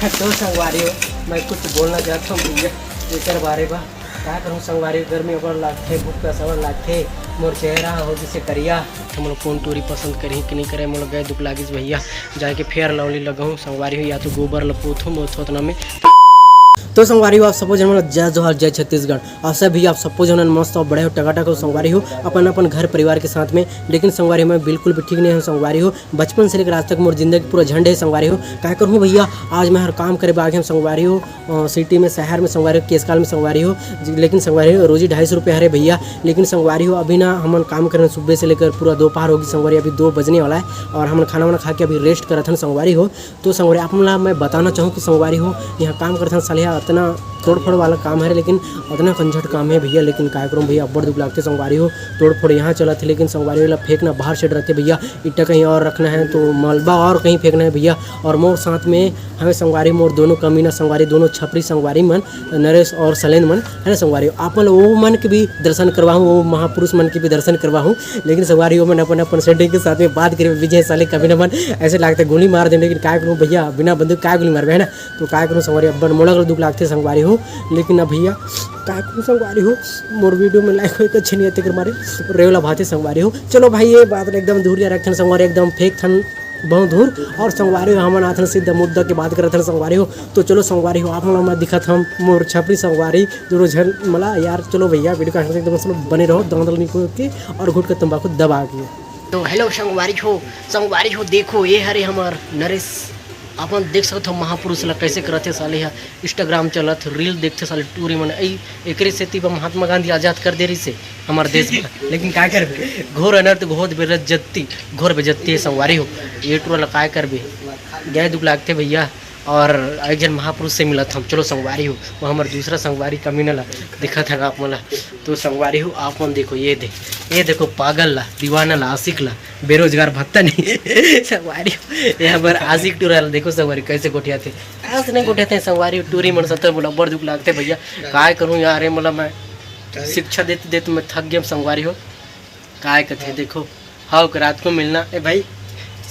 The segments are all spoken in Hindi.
तो संगवारी हो मैं कुछ बोलना चाहता हूँ भैया एकर बारे में। क्या करूँ संगवारी, गर्मी ओवर लागते, भूख का सवर लागते, मोर चेहरा हो जिसे करिया। हम लोग कौन तोरी पसंद करी कि नहीं करे, मोल गए दुख लागिस भैया जाके फेयर लवली लगाऊँ संगवारी हो, या तो गोबर लपोथूँ मोथोतना में। तो संगवारी हो आप सपोज मतलब जय जोहार जय छत्तीसगढ़। आप सब भी आप सपोज मस्त और बड़े हो टकाटक हो संगवारी हो अपन अपन घर परिवार के साथ में। लेकिन संगवारी में बिल्कुल भी ठीक नहीं है संगवारी हो। बचपन से लेकर आज तक मोर जिंदगी पूरा झंडे है संगवारी हो। क्या करूँ भैया, आज मैं हर काम करे बागे हम संगवारी हो, सिटी में शहर में संगवारी हो, केसकाल में संगवारी हो। लेकिन संगवारी हो रोजी 250 रुपये हरे भैया। लेकिन संगवारी हो अभी ना हम काम करें सुबह से लेकर पूरा दोपहर होगी संगवारी, अभी 2 बजने वाला है और हम खाना वाना खा के अभी रेस्ट करते हैं संगवारी हो। तो संगवारी आप मैं बताना चाहूँ कि संगवारी हो यहाँ काम करते हैं सालिया इतना तोड़ फोड़ वाला काम है, लेकिन उतना कंझट काम है भैया। लेकिन क्या करूँ भैया अब्बड़ दुख लागते संगवारी हो। तोड़ फोड़ यहाँ चला थे, लेकिन संगवारी वाला फेंकना बाहर से डरते भैया। ईटा कहीं और रखना है तो मलबा और कहीं फेंकना है भैया। और मोर साथ में हमें संगवारी मोर दोनों कमीना संगवारी, दोनों छपरी संगवारी मन, नरेश और सलेन मन है ना संगवारी। आप मन वो मन के भी दर्शन करवाऊँ, वो महापुरुष मन के भी दर्शन करवाऊँ। लेकिन संगवारी हो मैंने अपन सेंटे के साथ में बात करी विजय साले कभी न मन ऐसे लागते गोली मार दें। लेकिन क्या करूँ भैया, बिना बंदूक क्या गोली मारवे है ना। तो क्या करूँ संगवारी अब्बड़ मोड़ा दुख लागते संगवारी हो। लेकिन अब भैया क्या करूँ संगवारी हो, मोर वीडियो में लाइक हो अच्छी नहीं आते मारे रेवला भाते संगवारी हो। चलो भाई ये बात एकदम दूरिया रखन संगवारी, एकदम फेक थन बहुत दूर। और संगवारी हो हम आथन सीधा मुद्दा की बात करते संगवारी हो। तो चलो संगवारी हो आप मैं दिखत हम मोर छपरी संगवारी दोनों झन मला यार। चलो भैया वीडियो का एकदम बने रहो दंगल निको के और घुट के तंबाकू दबा के। तो हेलो संगवारी हो देखो ये हरे हमार नरेश। अपन देख सकते हो महापुरुष ला कैसे करते साले है, इंस्टाग्राम चलत रील देखते साले टूरी मन एक सेती महात्मा गांधी आज़ाद कर दे रही से हमारे देश में। लेकिन क्या करबे घोर अनर्थ घोर बेजती है संगवारी हो। ये टूर क्या करबे गए दुख लागते भैया। और एक जन महापुरुष से मिला था हम। चलो संगवारी हो वो हमारे दूसरा संगवारी कमीना ला दिखा था आप मला। तो संगवारी हो आप मन देखो ये देखो पागल ला, दीवाना ला, आशिक ला, बेरोजगार भत्ता नहीं संगवारी हो। यहाँ पर आशिक टूरा ला देखो संगवारी कैसे गोठिया थे, ऐसे नहीं गोठे थे संगवारी टूरी मन सत्तर बोला बड़ दुख लागते भैया। काय करूँ यार मतलब मैं शिक्षा देते मैं थक गया संगवारी हो। काय कहते देखो हाँ रात को मिलना ए भाई,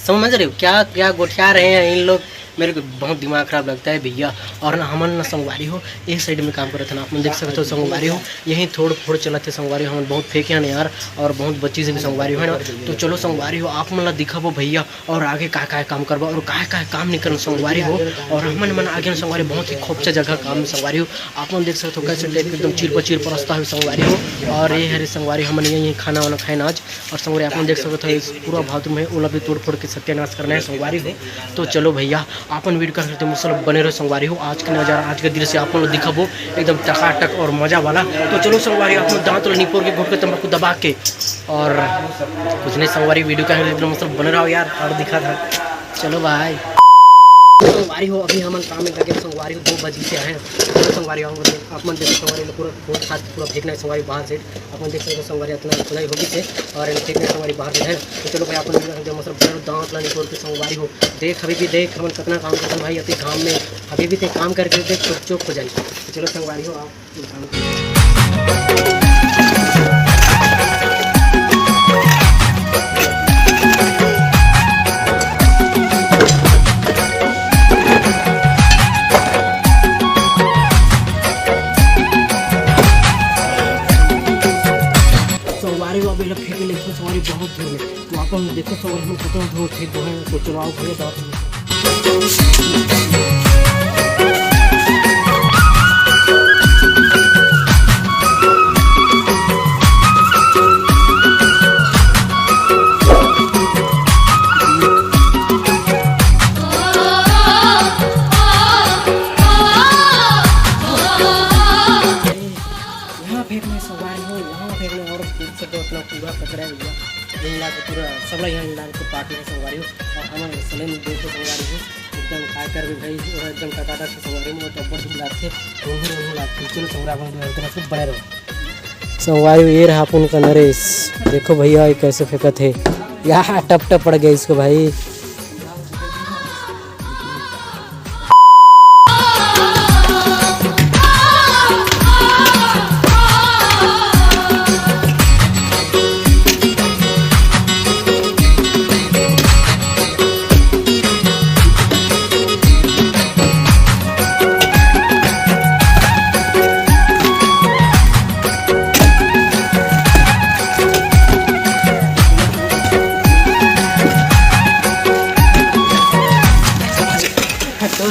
समझ रहे हो क्या क्या गोठिया रहे हैं इन लोग। मेरे को बहुत दिमाग खराब लगता है भैया। और ना हमन ना संगवारी हो एक साइड में काम करते ना, आप देख सकते हो संगवारी हो यहीं थोड़ फोड़ चलाते संगवारी हो। हम बहुत फेंके हैं यार और बहुत बच्ची से भी संगवारी हो ना। तो चलो संगवारी हो आप मन ला दिखाबो भैया और आगे क्या काम करबो और क्या काम नहीं करना संगवारी हो। और हमन मन आगे संगवारी बहुत ही खोपचा जगह काम संगवारी हो। आप मन देख सकते हो कैसे एकदम चिर परस्ता है संगवारी हो। और ये हरे संगवारी हमन यहीं खाना वाना खाए आज। और संगवारी आप देख सकते हो पूरा बाथरूम है ओला भी तोड़ फोड़ के सत्यानाश करना है संगवारी हो। तो चलो भैया अपन वीडियो का करते मुसल बने रहो संगवारी हो। आज का नज़ारा आज के दिन से आप लोग दिखाबो एकदम टकाटक और मजा वाला। तो चलो संगवारी आप लोग दांत निपोर के घुट के तंबाकू दबा के और कुछ नहीं संगवारी वीडियो का एकदम मुसल बने रहो यार और दिखा था। चलो भाई संगवारी हो अभी हम काम में लगे संगवारी हो 2 बजे से आए। तो संगवारी आप मन देखो संगवारी पूरा बहुत खाद पूरा फेंकना है संगवारी बाहर से। आप देख सकते हो संगवारी इतना खुदाई होगी से और फेंकना संगवारी बाहर से है। तो चलो भाई अपन मतलब बड़े दांत ला निकोर के संगवारी हो देख अभी भी देख हम कितना काम करते हैं भाई अति काम में अभी भी काम करके देख चुप हो जाए। तो चलो संगवारी हो आप अभी फेंके लेकिन सवारी बहुत दूर है। तो आप देखो सवारी हम कितना दूर फेंक रहे हैं। तो चलो आओ भैया दांत फेंकने सवारी हो यहाँ फेंकने और अपना पूरा कचरा है भैया यहीं ला के पूरा सब यहाँ ला के पार्टी है संगवारी हो। और हमारे सलेम देखो संगवारी हो एकदम खा कर भी भाई और एकदम टकाटक से संगवारी में टब्बर भी लागते रोहू लागते। चलो संगवारी बने रहो संगवारी ये रहा अपन का नरेश। देखो भैया ये कैसे फेंका थे यहाँ टप पड़ गया इसको भाई।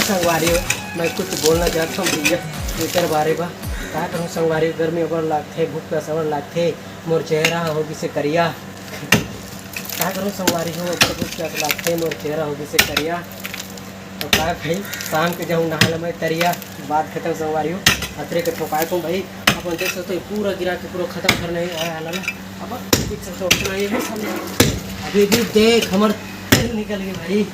संगवारी हो, मैं कुछ बोलना चाहता हूँ भैया एकर बारे बा। का करूँ संगवारी, गर्मी अबर लागथे, भूख प्यास अबर लागथे, मोर चेहरा होगी से करिया। का करूँ संगवारी हो, अब तो भूख प्यास लागथे, मोर चेहरा होगी से करिया। और का भाई शाम के जाऊँ नहा मैं तरिया, बात खत्म संगवारी हो। अतरे के ठोकाए को भाई अपन देख सकते पूरा गिरा के पूरा खत्म करने आया ना। अब देख सकते उतना ये भी सामने अभी भी देख हमार तेल निकल गई भाई।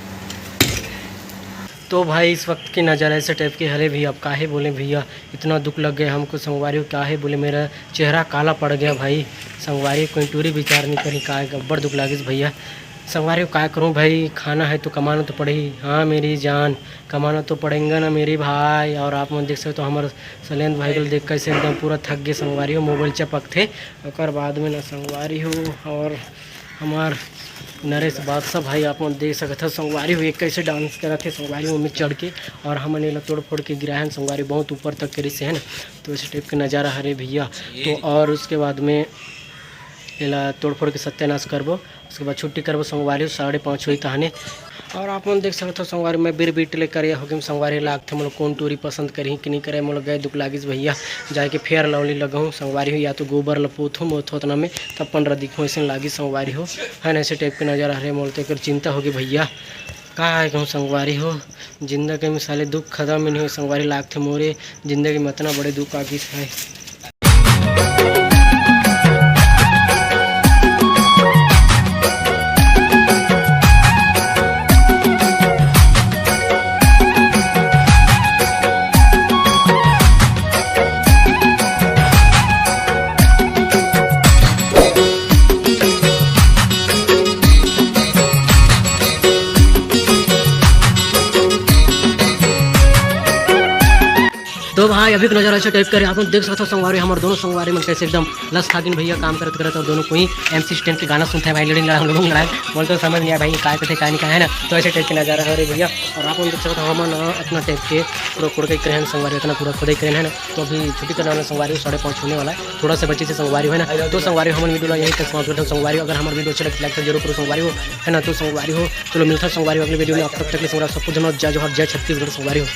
तो भाई इस वक्त की नज़र ऐसे टाइप की हरे भैया, अब काहे बोले भैया, इतना दुख लग गया हमको संगवारी, काहे बोले मेरा चेहरा काला पड़ गया भाई। संगवारी कोई टूरी विचार नहीं करी, का गब्बर दुख लागिस भैया। संगवारी को क्या करूँ भाई, खाना है तो कमाना तो पड़ेगी। हाँ मेरी जान, कमाना तो पड़ेगा ना मेरी भाई। और आप मन देख सकते हो हमारे शैलेंद्र भाई को देख कैसे एकदम पूरा थक गए संगवारी हो, मोबाइल चपक थे। और बाद में ना संगवारी हो और हमार नरेश बादशाह भाई आप मन देख सकते हो संगवारी हुए कैसे डांस करा थे संगवारी में चढ़ के, और हमने ला तोड़ फोड़ के गिरा है संगवारी बहुत ऊपर तक करी से है ना। तो इस टाइप का नज़ारा हरे भैया। तो और उसके बाद में ला तोड़ फोड़ के सत्यानाश करबो, उसके बाद छुट्टी करबो संगवारी 5:30 हुई तहने। और आप मन देख सकते हो संगवारी में बीर बीट ले करे हो संगवारी लागथे मोला कौन टूरी पसंद करी कि नहीं करे, मोला गए दुख लागिस भैया। जाके फेयर लवली लगाऊँ संगवारी हो, या तो गोबर लपोथूँ मोथोतना में तब 15 दिखूँ ऐसे लागी संगवारी हो है ना। ऐसे टाइप के नज़ारा हरे मोल तो एक चिंता होगी भैया। का है कहूँ संगवारी हो, जिंदगी में साले दुख खत्म नहीं हो संगवारी लागथे मोरे, जिंदगी में इतना बड़े दुख आगी है। तो भाई अभी नजर ऐसे टाइप करे आप देख सकते हो संगवारी हमारे दोनों संगवारी में कैसे एकदम लस खागिन भैया काम करते करते, और दोनों को ही MC स्टैंड के गाना सुनते हैं भाई, लड़ेंगे हम लोग लड़ाए बोलते तो समझ नहीं आया भाई काय कथे काय नहीं का है ना। तो ऐसे टाइप के नज़ारा है भैया। और आप देख सकते हो हम अपना टाइप के पूरा कुड़ के करें संगवारी, इतना पूरा खुद ही करें है ना। तो अभी छुट्टी करने वाला संगवारी 5:30 होने वाला है, थोड़ा सा बच्चे से संगवारी है ना। तो संगवारी हम वीडियो यही तक समाप्त करते हैं संगवारी। अगर हमारे वीडियो अच्छा लगता है जरूर करो संगवारी हो है ना। तो संगवारी हो चलो मिलता है संगवारी अगले वीडियो में, अब तक के संगवारी सबको जय जोहार, जय छत्तीसगढ़ संगवारी हो।